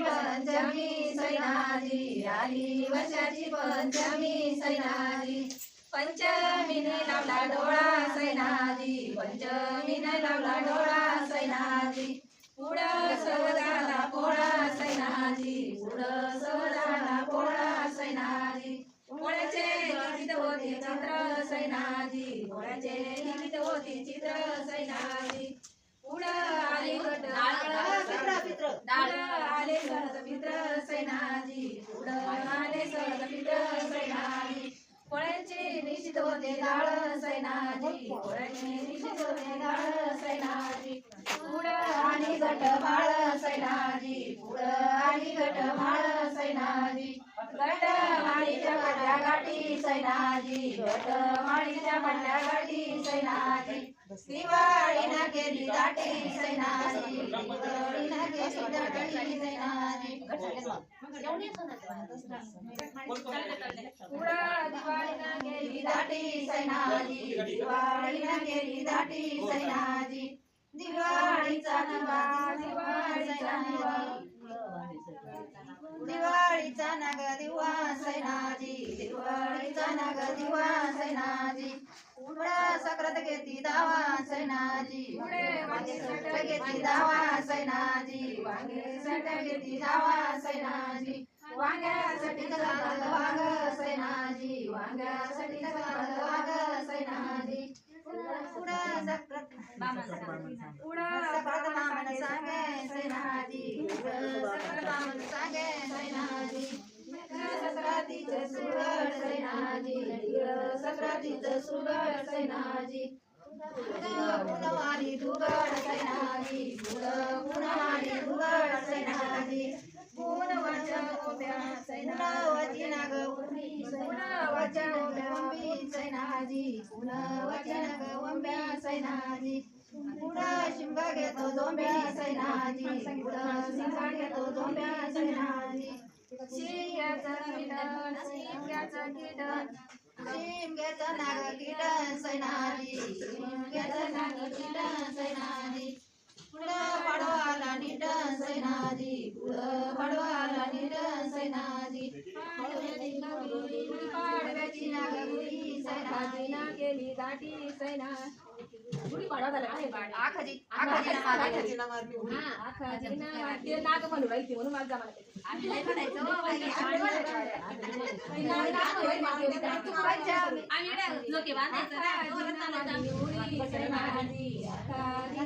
पंचमी सैनाजी आली वर्षाची पंचमी सैनाजी पंचमीने लावला डोळा सैनाजी पंचमीने लावला डोळा सैनाजी पुढं सहजाला पोळा सैनाजी पुढं सहजाला पोळा सैनाजी पोळ्याचे लिखित होते चित्र सैनाजी पोळ्याचे लिखित होते चित्र सैनाजी पुढं आले डाळ आले सहज मित्र सैनाजी पुढं आले सहज मित्र सैनाजी पोळ्याचे निश्चित होते डाळ सैनाजी पोळ्याचे निश्चित होते डाळ सैनाजी पुढं आणि घट माळ सैनाजी पुढं आणि घट माळ सैनाजी घट माळीच्या पडल्या गाठी सैनाजी घट माळीच्या पडल्या गाठी सैनाजी दिवाळीला केली दाटी सैनाजी दिवाळीला केली दाटी सैनाजी पुढं दिवाळीला केली दाटी सैनाजी दिवाळीला केली दाटी सैनाजी दिवाळीचा दिवा दिवाळीचा दिवा दिवाळीचा नाग दिवा सैनाजी दिवाळीचा नाग दिवा सैनाजी पुढे सक्रात घेती दावा सैनाजी पुढे वांगे सट घेती दावा सैनाजी वांगे सट घेती दावा सैनाजी वांग्यासाठी जातात वाघ सैनाजी वांग्यासाठी जातात वाघ सैनाजी पुढे सक्रात मामन सांगे सैनाजी सक्रात मामन सांगे सैनाजी सक्रातीचे सुगड सैनाजी सक्रातीचे सुगड सैनाजी पुनवारी दुगड सैनाजी पुनवारी दुगड सैनाजी पुनवचन उभ्या सैनावची नाग उभी पुनवचन उभ्या सैनाजी पुनवचन उभ्या सैनाजी पुढं शिमगा घेतो झोंब्या सैनाजी पुढं शिमगा घेतो झोंब्या सैनाजी शिमग्याचं कीटन शिमग्याचं कीटन शिमग्याचं नाग कीटन सैनाजी शिमग्याचं नाग कीटन सैनाजी पुढं पडवाला निटन सैनाजी पुढं पडवाला निटन सैनाजी पाडव्याची नागगुडी सैनाजी ना केली दाटी सैनाजी गुडी पाडवा झाला आखाजी आखाजी आखाजी ना मारली आखाजी ना मारली नाग म्हणू राहिली म्हणून मला जमायचं आम्ही नाही म्हणायचो आम्ही लोके बांधायचं ना